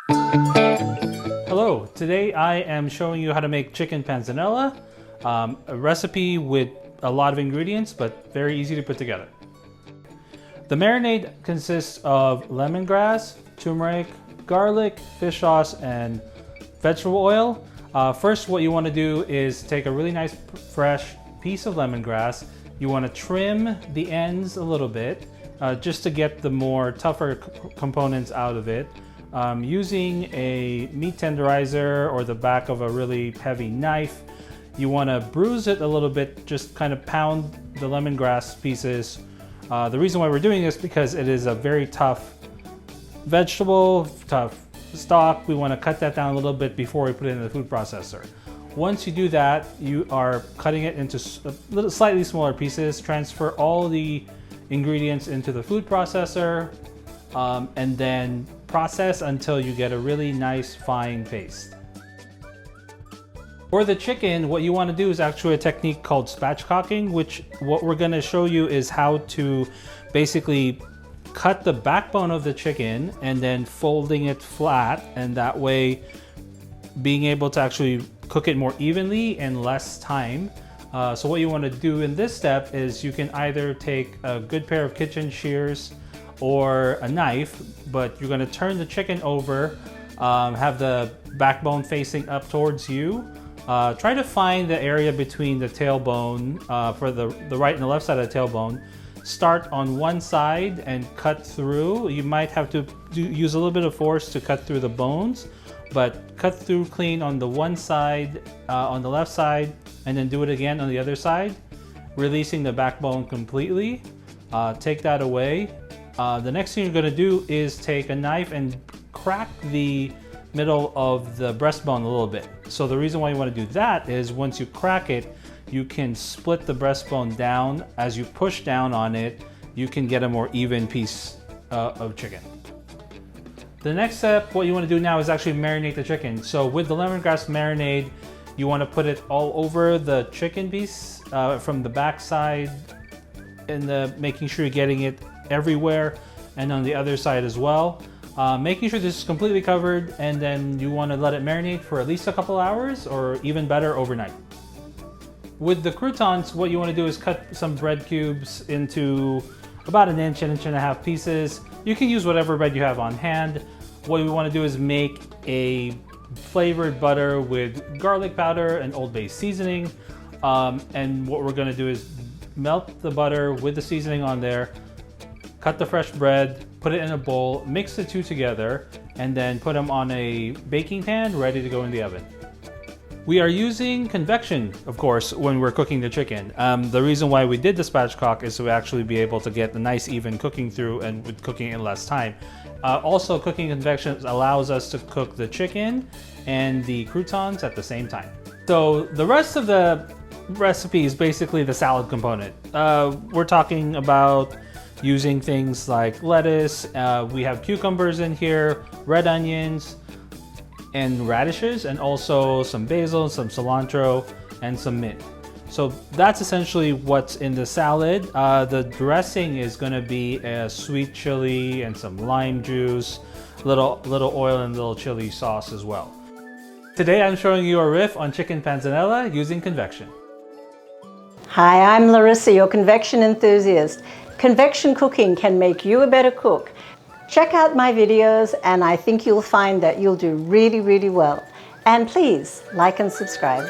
Hello, today I am showing you how to make chicken panzanella, a recipe with a lot of ingredients but very easy to put together. The marinade consists of lemongrass, turmeric, garlic, fish sauce, and vegetable oil. First, what you want to do is take a really nice fresh piece of lemongrass. You want to trim the ends a little bit just to get the more tougher components out of it. Using a meat tenderizer or the back of a really heavy knife, you want to bruise it a little bit, just kind of pound the lemongrass pieces. The reason why we're doing this is because it is a very tough vegetable, tough stalk. We want to cut that down a little bit before we put it in the food processor. Once you do that, you are cutting it into slightly smaller pieces. Transfer all the ingredients into the food processor and then process until you get a really nice fine paste. For the chicken, what you want to do is actually a technique called spatchcocking, which what we're going to show you is how to basically cut the backbone of the chicken and then folding it flat, and that way being able to actually cook it more evenly in less time. So what you want to do in this step is you can either take a good pair of kitchen shears or a knife, but you're going to turn the chicken over, have the backbone facing up towards you. Try to find the area between the tailbone, for the right and the left side of the tailbone. Start on one side and cut through. You might have to use a little bit of force to cut through the bones, but cut through clean on the one side, on the left side, and then do it again on the other side, releasing the backbone completely. Take that away. The next thing you're going to do is take a knife and crack the middle of the breastbone a little bit. So the reason why you want to do that is once you crack it, you can split the breastbone down. As you push down on it, you can get a more even piece of chicken. The next step, what you want to do now is actually marinate the chicken. So with the lemongrass marinade, you want to put it all over the chicken piece from the back side, and making sure you're getting it everywhere, and on the other side as well. Making sure this is completely covered, and then you want to let it marinate for at least a couple hours, or even better, overnight. With the croutons, what you want to do is cut some bread cubes into about an inch and a half pieces. You can use whatever bread you have on hand. What we want to do is make a flavored butter with garlic powder and Old Bay seasoning. And what we're going to do is melt the butter with the seasoning on there, cut the fresh bread, put it in a bowl, mix the two together, and then put them on a baking pan ready to go in the oven. We are using convection, of course, when we're cooking the chicken. The reason why we did the spatchcock is to actually be able to get the nice even cooking through, and with cooking in less time. Also, cooking convection allows us to cook the chicken and the croutons at the same time. So the rest of the recipe is basically the salad component. We're talking about using things like lettuce, we have cucumbers in here, red onions, and radishes, and also some basil, some cilantro, and some mint. So that's essentially what's in the salad. The dressing is going to be a sweet chili and some lime juice, little oil and little chili sauce as well. Today I'm showing you a riff on chicken panzanella using convection. Hi, I'm Larissa, your convection enthusiast. Convection cooking can make you a better cook. Check out my videos, and I think you'll find that you'll do really, really well. And please like and subscribe.